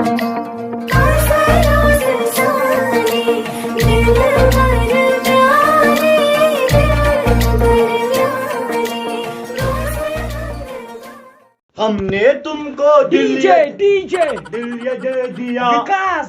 ہم نے تم کو دل یہ دے دیا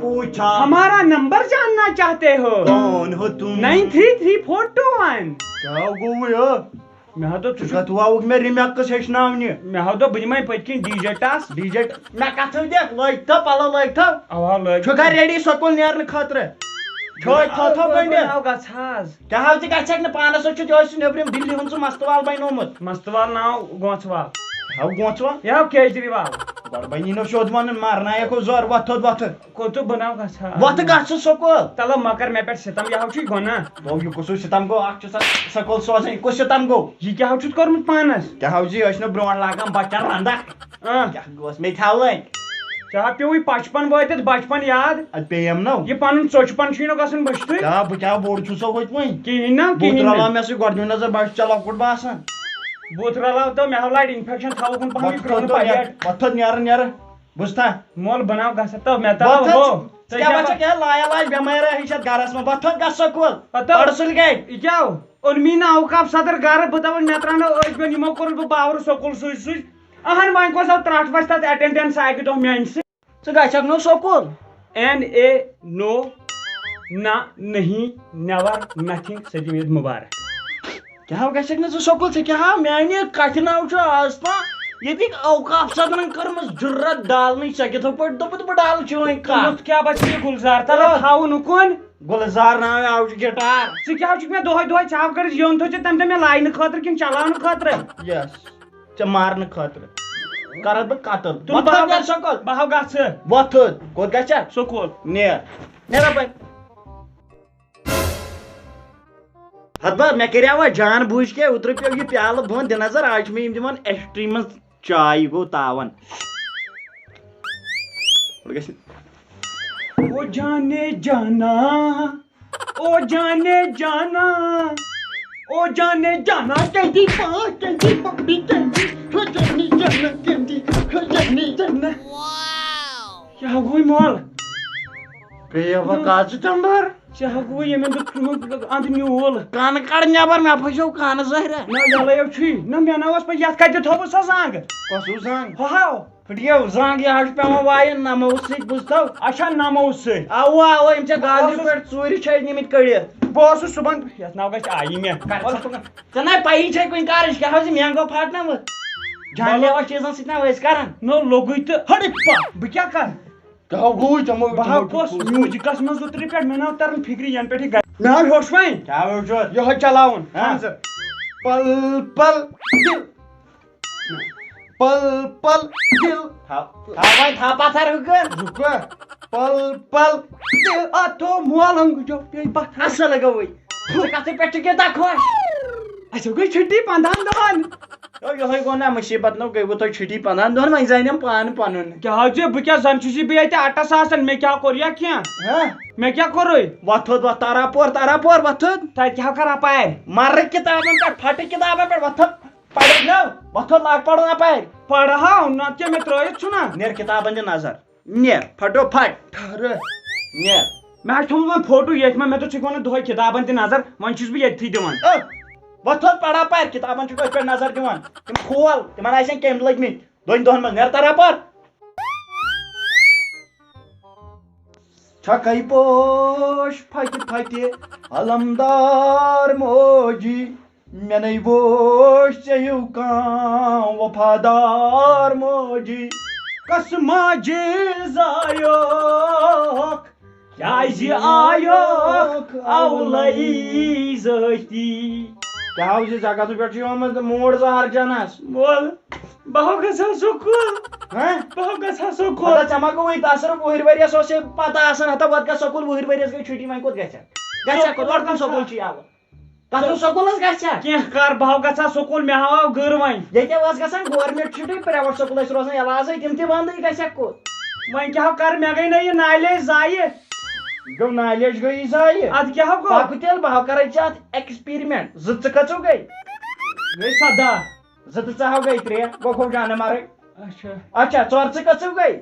پوچھا ہمارا نمبر جاننا چاہتے ہو کون ہو تم 933421 کیا گویا مےٚ ہا دوٚپ ژٕ چھُکھ تھوک مےٚ رِمیکٕس ہیٚچھناونہِ مےٚ ہا دوٚپ بہٕ دِمے پٔتۍ کِنۍ ڈی جے ٹاس مےٚ کتھٕ دِکھ لٲگۍتو پلو لٲگۍتو اوا لٲگۍ چھُکھا ریڈی سکوٗل نیرنہٕ خٲطرٕ چھٲے تھو گٔنڈِتھ گژھ حظ کیٛاہ حظ ژٕ گژھکھ نہٕ پانس سۭتۍ چھُ یہِ چھُ نیبرِم دِلہِ ہُنٛد سُہ مستوال بنومُت مستوال ناو گونٛژوال ہاو گونٛژوال یہِ ہاو کیجریوال گۄڈٕ بنی نہٕ سیوٚد ونُن مارنایکھو زور وۄتھ تھوٚد وۄتھٕ کوٚت بہٕ ناو گژھ وۄتھٕ گژھ ژٕ سکوٗل تلو مکر مےٚ پٮ۪ٹھ ستم یہِ ہاو چھُے گۄناہ دوٚپ یہِ کُس سِتم گوٚو اکھ چھُ سا سکوٗل سوزان یہِ کُس سِتم گوٚو یہِ کیٛاہ ہاو چھُتھ کوٚرمُت پانس کیٛاہ حظ یہِ ٲسۍ نہٕ برونٛٹھ لاگان بچن رنٛدکھ کیٛاہ گوٚژھ مےٚ تھاوٕنۍ ژےٚ پیوٚوُے پچپن وٲتِتھ بچپن یاد اتہِ پیٚیَم نو یہِ پنُن ژۄچپن چھُے نہٕ گژھُن بٔچھتھٕے کیٛاہ بہٕ کیٛاہ بوٚڑ چھُسو ہوٚتہِ وۄنۍ کِہیٖنۍ نہ بہٕ کِہیٖنۍ رلاو نہٕ مےٚ سۭتۍ گۄڈٕ چھ بہٕ چھُس لۄکُٹ باسان بُتھ رلاو تہٕ مےٚ ہاو لاڑِ انفیکشن تھاوُکھ پہم یہِ کرٛہُن پلیٹ وۄتھٕ نیرٕ نیرٕ بوٗزتھا مول بناو گژھ تہٕ مےٚ تراو ہُہ کیٛاہ بچکھ کیٛاہ لایا لاج بٮ۪مٲرۍ ہِش یتھ گرس منٛز وۄتھٕ گژھ سکوٗل پتہٕ پرسُل گٔے یہِ کیٛاہ اوٚنمی نہٕ اوقاف صدر گرٕ بہٕ دپان مےٚ تراونو ٲسۍ بٮ۪ن یِمو کوٚرُس بہٕ باورٕ سکوٗل سۭتۍ سۭتۍ اہن وۄنۍ کۄس آو ترٛٹھ وَژھ تتھ ایٹینڈنس اکہِ دۄہ میانہِ سۭتۍ ژٕ گژھکھ نہٕ سکوٗل NA نو نہ نہیں نیور نتھنگ سجی عید مبارک کیٛاہ گژھکھ نہٕ ژٕ سکوٗل ژےٚ کیٛاہ میانہِ کتھِ ناو چھُ آز تام ییٚتِکۍ اوقاف صدرن کٔرمٕژ جُرت ڈالنٕچ ژےٚ کِتھو پٲٹھۍ دوٚپُت بہٕ ڈالہٕ چٲنۍ کتھ کیٛاہ بچہِ یہِ گُلزار تل تھاوُن اُکُن گُلزار ناو آو چھُ گِٹار ژٕ کیٛاہ چھُکھ مےٚ دۄہے دۄہے ژھاپ کٔرِتھ یون تھوٚو ژےٚ تمہِ دۄہ مےٚ لاینہٕ خٲطرٕ کِنہٕ چلاونہٕ خٲطرٕ یس ژےٚ مارنہٕ خٲطرٕ کرتھ بہٕ قتل بہٕ سکوٗل ہاو گژھٕ وۄتھٕ کوٚت گژھکھ سکوٗل نیر اپٲرۍ ہتہٕ مےٚ کریاوا جان بوٗجھ کے اوترٕ پیوٚو یہِ پیالہٕ بۄن دِ نظر آز چھِ مےٚ یِم دِوان ایسٹری منٛز چاے یہِ گوٚو تاون او جانے جانا او جانے جانا او جانے جانا کہندی پاک کہندی پپی کہندی ہو جانی جانا کہندی ہو جانی جانا کیٛاہ گوٚے مول پیٚیوا کاژٕ ٹمبر ژےٚ ہا گوٚو ییٚمہِ دۄہ اندٕ نیوٗل کانہٕ کڑ نٮ۪بر مےٚ پھسیو کانہٕ ظٲہرا نہ یلے چھُے نہ مےٚ نہ اوس پتہٕ یتھ کتہِ تھوٚوُس سۄ زنٛگ کۄس ہیوٗ زنٛگ ہُہ ہاو پھٕٹیو زنٛگ یہِ حظ چھُ پیوان وایُن نمو سۭتۍ بوٗزتھو اچھا نمو سۭتۍ اوا اوا یِم ژےٚ گازرِ پٮ۪ٹھ ژوٗرِ چھٲے نِمٕتۍ کٔڑِتھ بہٕ اوسُس صُبحن یتھ ناو گژھِ آیی مےٚ ژےٚ نہ پیی چھے کُنہِ کارٕچ کیٛاہ حظ یہِ مینگو پھاٹنٲوٕتھ جان لیوا چیٖزن سۭتۍ نہ ٲسۍ کران نو لوٚگُے تہٕ ہڑِ پا بہٕ کیٛاہ کرٕ کیٛاہ گوٚو تِمو بہٕ ہاوس میوٗزکس منٛز اوترٕ پٮ۪ٹھ مےٚ ناو تران فِکرِ ینہٕ پٮ۪ٹھ یہِ گژھِ مےٚ ہاو ہیوٚچھ وۄنۍ کیٛاہ وٕچھُتھ یِہوے چلاوُن پل پل دل پل پل دل وۄنۍ تھاو پتھر ہُکن پل پل دل اتھو مول انگوٗجو پیٚیہِ پتھر اصل گوٚوٕے ژٕ کتھٕ پٮ۪ٹھ چھُ گِنٛدان خۄش اَسہِ گٔے چھُٹی 15 دۄہن یِہوے گوٚو نا مُصیبت نو گٔیوٕ تۄہہِ چھُٹی 15 دۄہن وۄنۍ زانیم پانہٕ پنُن کیٛاہ حظ بہٕ کیٛاہ زن چھُس بہٕ ییٚتہِ اٹس آسان مےٚ کیٛاہ کوٚر یا کینٛہہ مےٚ کیٛاہ کوٚرُے وۄتھُد وۄتھ تاراپور تاراپور وۄتھُد تتہِ کیٛاہ کران اپارِ مرٕ کِتابن پٮ۪ٹھ پھٹہٕ کِتابن پٮ۪ٹھ وۄتھُد پرِ نو وۄتھُد لاگ پرُن اپارِ پرہاو نتہٕ کیٛاہ مےٚ ترٲیِتھ چھُنا نیر کِتابن دِ نظر نیر پھٹو پھٹ ٹھہرٕ نیر مےٚ حظ تھوٚومُت وۄنۍ فوٹو ییٚتہِ منٛز مےٚ دوٚپ ژٕ وَنہٕ دۄہے کِتابن تہِ نظر وۄنۍ چھُس بہٕ ییٚتھی دِوان وۄتھُد پڑا پرِ کِتابن چھُکھ أتھۍ پٮ۪ٹھ نظر دِوان تِم کھول تِمن آسن کیٚمۍ لٔگمٕتۍ 2 دۄہن منٛز نیر تاراپور چھکے پوش پھٹہِ پھٹہِ علمدار موجی مےٚ نَے ووچھ ژےٚ ہیوٗ کانٛہہ وفادار موجی کس ماجہِ زایوکھ کیٛازِ آیوکھ اولے ذٲتی کیٛاہ حظ یہِ جگتہٕ پٮ۪ٹھ چھُ آمُت موٗڈ زہر چنس مول بہٕ ہاو گژھان سکوٗل بہٕ ہاو گژھان سکوٗل ژےٚ ما گوٚوٕے تَثر 10 ؤرِیَس اوس ہے پتہ آسان ہتا وۄنۍ گژھ سکوٗل 10 ؤرِیَس گٔے چھُٹی وۄنۍ کوٚت گژھکھ اور کم سکوٗل چھُ یَلہٕ کتھ سکوٗلس گژھکھ کینٛہہ کر بہٕ ہاو گژھان سکوٗل مےٚ ہاو گٔر وۄنۍ ییٚتہِ ٲس گژھان گورمینٹ چھُٹی پریویٹ سکوٗل ٲسۍ روزان یَلہٕ آزٕے تِم تہِ بنٛدٕے گژھکھ کوٚت وۄنۍ کیٛاہ کر مےٚ گٔے نہ یہِ نالیج ضایہِ گوٚو نالیج گٔیی ضایہِ ادٕ کیٛاہ گوٚو پکہٕ تیٚلہِ بہٕ ہاو کرے ژےٚ اتھ ایکٕسپیرمنٹ 2 ژٕ کٔژو گٔے گٔے 17 2 تہٕ 2 ہاو گٔے 3 گوٚو کھو جانہٕ مرٕگ اچھا اچھا ژور ژٕ کٔژو گٔے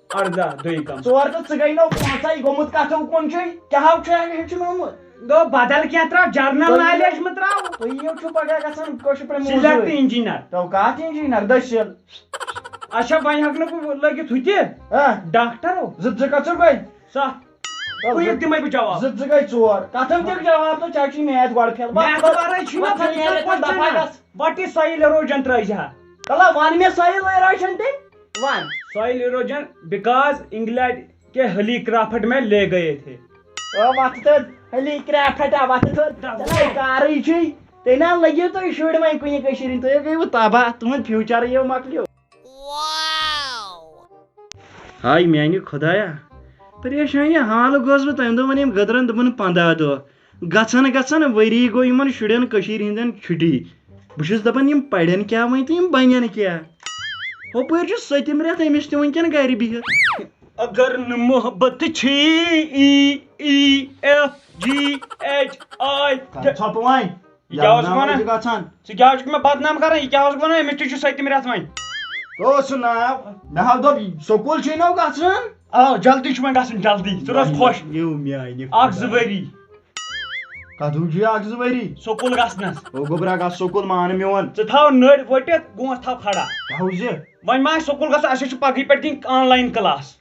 18 دوٚیِم کَم ژور تہٕ ژٕ گٔے نو پانٛژے گوٚمُت کتھو کُن چھُے کیٛاہ چھُ ہیٚچھنومُت دو بدل کینٛہہ تراو جرنل نالیج مہ تراو تُہۍ یِیو چھُو پگاہ گژھان کٲشِر پٲٹھۍ سِلیکٹ موٚزوٗرۍ انجیٖنر تو کتھ انجیٖنر دٔسِل اچھا وۄنۍ ہٮ۪کہٕ نہٕ بہٕ لٔگِتھ ہُہ تہِ ڈاکٹر زٕ کٔژو گٔے 7 کُیِک دِمے بہٕ جواب زٕ گٔے ژور کتھو دِکھ جواب تہٕ ژےٚ چھُے میتھ گۄڈٕ فیل میتھ ورٲے چھُنہ وٹ از سویل اروجن ترٲیزِہا چلو ون مےٚ سویل اروجن تیٚلہِ ون سویل اروجن بیکاز انگلینڈ کے ہلی کرافٹ میں لے گئے تھے وتھ تہٕ ہلی کرٛیفٹا وتھ تہٕ کارٕے چھُے تیٚلہِ نہ لٔگِو تُہۍ شُرۍ وۄنۍ کُنہِ کٔشیٖرِ ہِنٛدۍ تُہۍ گٔیوٕ تباہ تُہُنٛد فیوٗچر یِیو مۄکلیو ہاے میانہِ خۄدایا پریشٲنی حالہٕ گوس بہٕ تمہِ دۄہ وۄنۍ یِم گٔدرن دوٚپُن 15 دۄہ گژھان ؤری گوٚو یِمن شُرٮ۪ن کٔشیٖرِ ہِنٛدٮ۪ن چھُٹی بہٕ چھُس دپان یِم پرن کیٛاہ وۄنۍ تہٕ یِم بنن کیٛاہ ہُپٲرۍ چھُ سٔتِم رٮ۪تھ أمِس تہِ وٕنکٮ۪ن گرِ بِہِتھ اگر نہٕ محبت چھی EFGHI ژھۄپہٕ وۄنۍ یہِ کیٛاہ اوس وَنان گژھان ژٕ کیٛاہ اوسُکھ مےٚ بدنام کران یہِ کیٛاہ اوسُکھ وَنان أمِس تہِ چھُ 7م رٮ۪تھ وۄنۍ اوس سُہ ناو مےٚ حظ دوٚپ سکوٗل چھُے نو گژھُن آ جلدی چھُ وۄنۍ گژھُن جلدی ژٕ روز خۄش میانہِ 1-2 ؤری کدوٗ چھُ 1-2 ؤری سکوٗل گژھنس او گوٚبرا گژھ سکوٗل مان میون ژٕ تھاو نٔرۍ ؤٹِتھ گونٛس تھاو کھڑا کیٛاہ زِ وۄنۍ ما آسہِ سکوٗل گژھُن اَسہِ چھُ پگہٕے پٮ۪ٹھ دِنۍ online class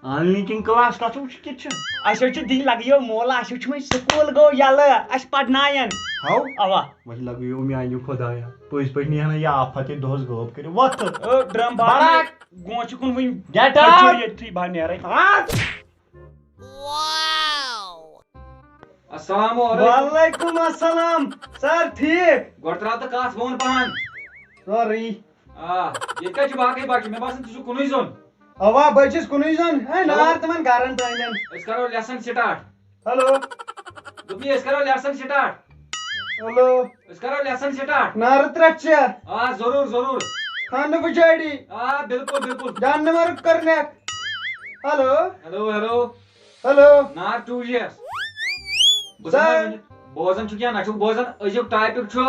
online class کتھ کِتھ چھُ اَسہِ چھُ دِنۍ لگیو مولا اَسہِ چھُ وۄنۍ سکوٗل گوٚو یلہٕ اَسہِ پرناین ہاو اوا وۄنۍ لگٲیو میانہِ خۄدایا پٔزۍ پٲٹھۍ نیہا نہٕ یہِ آفت یہِ دۄہس غٲب کٔرِتھ وۄتھ ڈرم بڑاک گونٛس کُن وٕنۍ Get out! ییٚتھٕے بہٕ نیرے السلام علیکم وعلیکم السلام سر ٹھیک گۄڈٕ تراو تہٕ کتھ بۄن پہن سوری ییٚتہِ کتہِ چھُ باقٕے بچہِ مےٚ باسان ژٕ چھُکھ کُنُے زوٚن اوا بہٕ چھُس کُنُے زوٚن نار تِمن گرن تانٮ۪ن أسۍ کرو لیسن سٹارٹ ہیلو دوٚپمے أسۍ کرو لیسن سٹارٹ ہیلو أسۍ کرو لیسن سٹارٹ نارٕ 3 چھِ ضروٗر ضروٗر خانہٕ بُجاڑی بِلکُل بِلکُل جانور کرنیک ہیلو ہیلو ہیلو ہیلو نار 2 years سر بوزان چھُ کینٛہہ نہ چھُکھ بوزان أزیُک ٹاپِک چھُ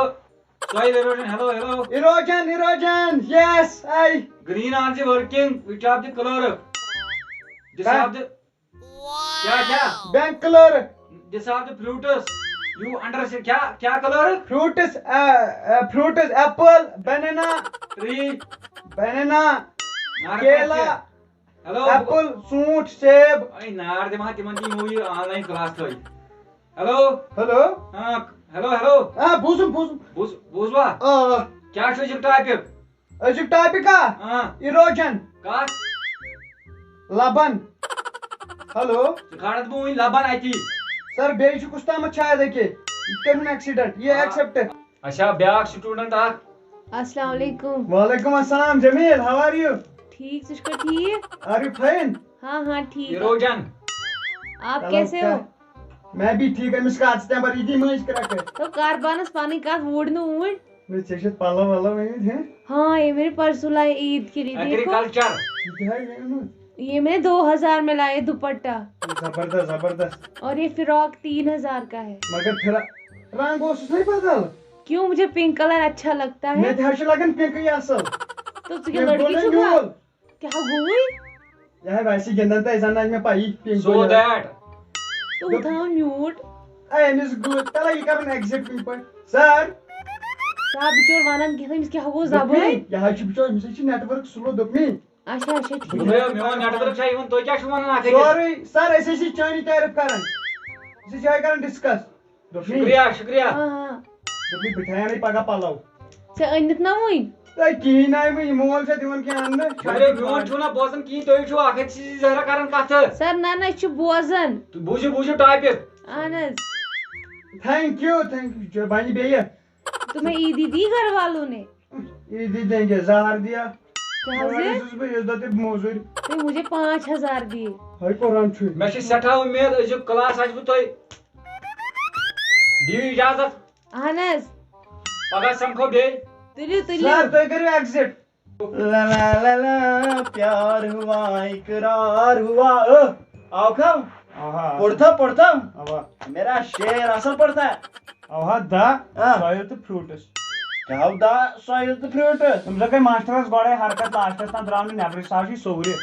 سویل اروجن ہیلو ہیلو اروجن yes I green on the working which of the clerk this of the کیا bank clerk this of the fruits you understand کیا clerk fruits apple banana tree banana نار کیلا ہیلو ایپل ژوٗنٛٹھ سیب اے نار دِمہا تِمن تہِ یِمو یہِ آن لاین کلاس تھٲے ہیلو ہیلو ہیلو ہیلو بوٗزُم بوٗزوا کیٛاہ چھُ أزیُک ٹاپِک أزیُک ٹاپِک اِروجن کتھ لبن ہیلو ژٕ کھارکھ بہٕ وٕنۍ لبن اتی سر بیٚیہِ چھُ کُس تامَتھ شاید أکہِ یہِ کٔرِن ایکسیڈنٹ یہِ ایکسپٹ اچھا بیاکھ سٹوڈنٹ اکھ السلام علیکم وعلیکم السلام جمیل ہاو آر یو ٹھیک ژٕ چھُکھا ٹھیک آر یو فائن ہاں ٹھیک اروجن آپ کیسے ہو میں بھی ٹھیک أمِس کتھ تمبر یہِ دی مٔنٛزۍ کرٛٮ۪کھ تو کر پانس پنٕنۍ کتھ وُڑ نہٕ وُڑ مےٚ ژےٚ چھُتھ پلو ولو أنمٕتۍ ہاں یہ میرے پرسوں لائے عید کے لیے دیکھو ایگریکلچر یہِ کیٛاہ ہے اوٚنمُت یہ میں نے 2000 میں لائے دوپٹہ زبردست زبردست اور یہ فراک 3000 کا ہے مگر پھر رنگ اوسُس نَے بدل کیوں مجھے پنک کلر اچھا لگتا ہے مےٚ تہِ حظ چھُ لگان پِنکٕے اصل تو ژٕ کیٛاہ لڑکی چھُکھا کیٛاہ گوٚوُے یہِ ہے ویسے گِنٛدان تہٕ زن آسہِ مےٚ پایی پِنک سو دیٹ تو تھاو میوٗٹ أمِس گوٚو تَلے یہِ کرُن ایٚگزِٹ کُنہِ پٲٹھۍ سر صاحب بچور ونان کیٛاہ أمِس کیٛاہ گوٚو زبٲنۍ یہِ حظ چھُ بِچور أمِس حظ چھُ نیٹ ورک سلو دوٚپمے اچھا اچھا ٹھیک میون نیٹ ورک چھا یِوان تُہۍ کیٛاہ چھِو وَنان اکھ أکِس سورُے سر أسۍ حظ چھِ چٲنی تعریف کران أسۍ حظ چھِ یِہے کران ڈسکس دوٚپمے شُکریہ شُکریہ ہاں دوٚپمے بہٕ تھاوے نہٕ پگاہ پلو ژےٚ أنِتھ نا وُنۍ ہے کِہیٖنۍ نہٕ وۄنۍ یہِ مول چھا دِوان کینٛہہ خبرے میون اَننہٕ چھُو نہ بوزان کِہیٖنۍ تُہۍ چھِو اکھ أکۍ سٕنٛزی ظٲہرا کران کتھٕ سر نہ یہِ چھُ بوزان بوٗزِو ٹاپِک اہن حظ تھینک یوٗ بنہِ بیٚیہِ تمہیں عیدی دی گھر والوں نے عیدی دیں گے زہر دیا کیا حضرت چھُس بہٕ یُس دۄہ تہِ موزوٗرۍ تو مجھے 5000 دیے ہے قرآن چھُ مےٚ چھِ سٮ۪ٹھاہ اُمید أزیُک کلاس آسہِ بہٕ تۄہہِ دِیِو اِجازت اہن حظ پگاہ سمکھو بیٚیہِ تُلِو سر تُلِو تُہۍ کٔرِو ایٚگزِٹ لا لا لا لا پیار ہوا اقرار ہوا آو کھم پڑھتا میرا شعر اصل پڑھتا ہے اوہا دا ہاں سویل تہٕ فروٹس کیٛاہ دا سۄیل تہٕ فرٛوٗٹٕس تِم زن گٔے ماسٹرس گۄڈے حرکت لاسٹس تام درٛاو نہٕ نیبرٕ سُہ چھُ سورِ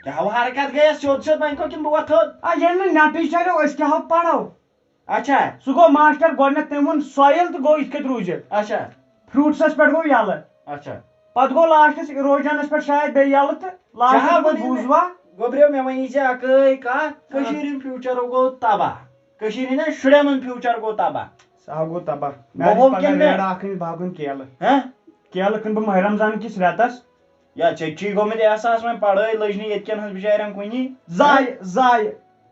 کیٛاہ حرکت گٔیس سیوٚد سیوٚد وۄنۍ کھوٚت کِنہٕ بہٕ وۄتھٕ تھوٚد ییٚلہِ نہٕ نیٹٕے چلیو أسۍ کیٛاہ پرو اچھا سُہ گوٚو ماسٹر گۄڈٕنیتھ تٔمۍ ووٚن سۄیل تہٕ گوٚو یِتھ کٔٹھۍ روٗزِتھ اچھا فروٗٹسس پٮ۪ٹھ گوٚو یلہٕ اچھا پتہٕ گوٚو لاسٹس اِروجنس پٮ۪ٹھ شاید بیٚیہِ یلہٕ تہٕ لاسٹس بوٗزوا گوٚبریو مےٚ وَنی ژےٚ اَکٲے کَتھ کٔشیٖرِ ہُنٛد فیوٗچر گوٚو تباہ کٔشیٖرِ ہٕنٛدٮ۪ن شُرٮ۪ن ہُنٛد فیوٗچر گوٚو تباہ سا گوٚو تباہ گوٚو کِنہٕ ریڑٕ اکھ أنِتھ باغن کیلہٕ ہہ کیلہٕ کٕنہٕ بہٕ ماہِ رمضان کِس رٮ۪تس یا ژےٚ چھی گوٚمُت احساس وۄنۍ پڑٲے لٔج نہٕ ییٚتہِ کٮ۪ن ہٕنٛز بِچارٮ۪ن کُنی زایہِ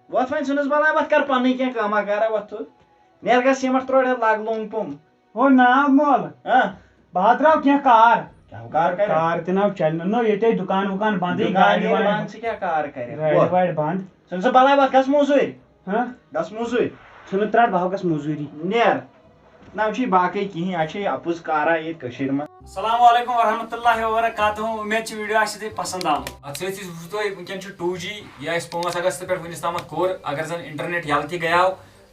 وۄتھ وۄنۍ ژھٕنُس بلاے وۄتھ کر پنٕنۍ کینٛہہ کٲما کارا وۄتھ تھوٚد نیرٕ گژھ سیٖمٹ تروڑ ہتھ لاگ لوٚنگ پوٚم ہو ناو مول ہہ بہٕ ہا تراو کینٛہہ کار کیٛاہ کار کرِ کار تہِ ناو چلہِ نہٕ ییٚتے دُکان وُکان بنٛدٕے دُکان گاڑِ ییٚلہِ واڑِ بنٛد ژٕ کیٛاہ کار کرِ گاڑِ واڑِ بنٛد ژھٕن سا بلاے وۄتھ گژھ موٚزوٗرۍ ہاں گژھ موٚزوٗرۍ ژھٕنہٕ ترٛٹھ بہٕ ہا گژھٕ موٚزوٗری نیر نہ چھُے باقٕے کِہینۍ اَسہِ چھے اَپُز کارا ییٚتہِ کٔشیٖرِ منٛز السلام علیکم ورحمۃ اللہ وبرکاتہ امید چھ ویڈیو آسہِ تۄہہِ پسنٛد آمُت اتھ سۭتۍ سۭتۍ وٕچھو تُہۍ وٕنکٮ۪ن چھُ 2G یہِ اَسہِ 5 اگست پٮ۪ٹھ وٕنِس تامَتھ کوٚر اگر زن انٹرنیٹ یلہٕ تہِ گٔیاو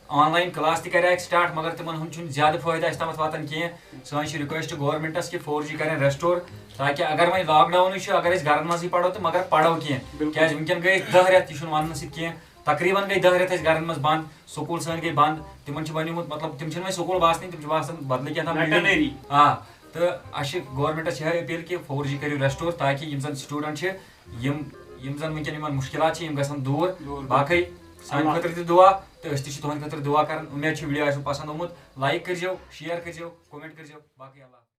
آن لاین کلاس تہِ کریکھ سٹارٹ مگر تِمن ہُنٛد چھُنہٕ زیادٕ فٲیدٕ اَسہِ تامَتھ واتان کینٛہہ سٲنۍ چھِ رِکویسٹ گورمنٹس کہِ 4G کرن ریسٹور تاکہِ اگر وۄنۍ لاک ڈاونٕے چھُ اگر أسۍ گرن منٛزٕے پرو تہٕ مگر پرو کینٛہہ کیازِ وٕنکٮ۪ن گٔے 10 رٮ۪تھ یہِ چھُنہٕ وننہٕ سۭتۍ کینٛہہ تقریٖبن گٔے 10 رٮ۪تھ اَسہِ گرن منٛز بنٛد سکوٗل سٲنۍ گٔے بنٛد تِمن چھُ بنیومُت مطلب تِم چھِنہٕ وۄنۍ سکوٗل باسنٕے تِم چھِ باسان بدلٕے کینٛہہ آ تہٕ اَسہِ چھِ گورمنٹس یِہے أپیٖل کہِ 4G کٔرِو ریسٹور تاکہِ یِم زن سٹوٗڈنٛٹ چھِ یِم زن وٕنکٮ۪ن یِمن مُشکلات چھِ یِم گژھن دوٗر باقٕے سانہِ خٲطرٕ تہِ دُعا تہٕ أسۍ تہِ چھِ تُہنٛدِ خٲطرٕ دُعا کران اُمید چھِ ویڈیو آسوٕ پسنٛد آمُت لایک کٔرۍزیو شیر کٔرۍزیو کومنٹ کٔرۍزیو باقٕے اللہ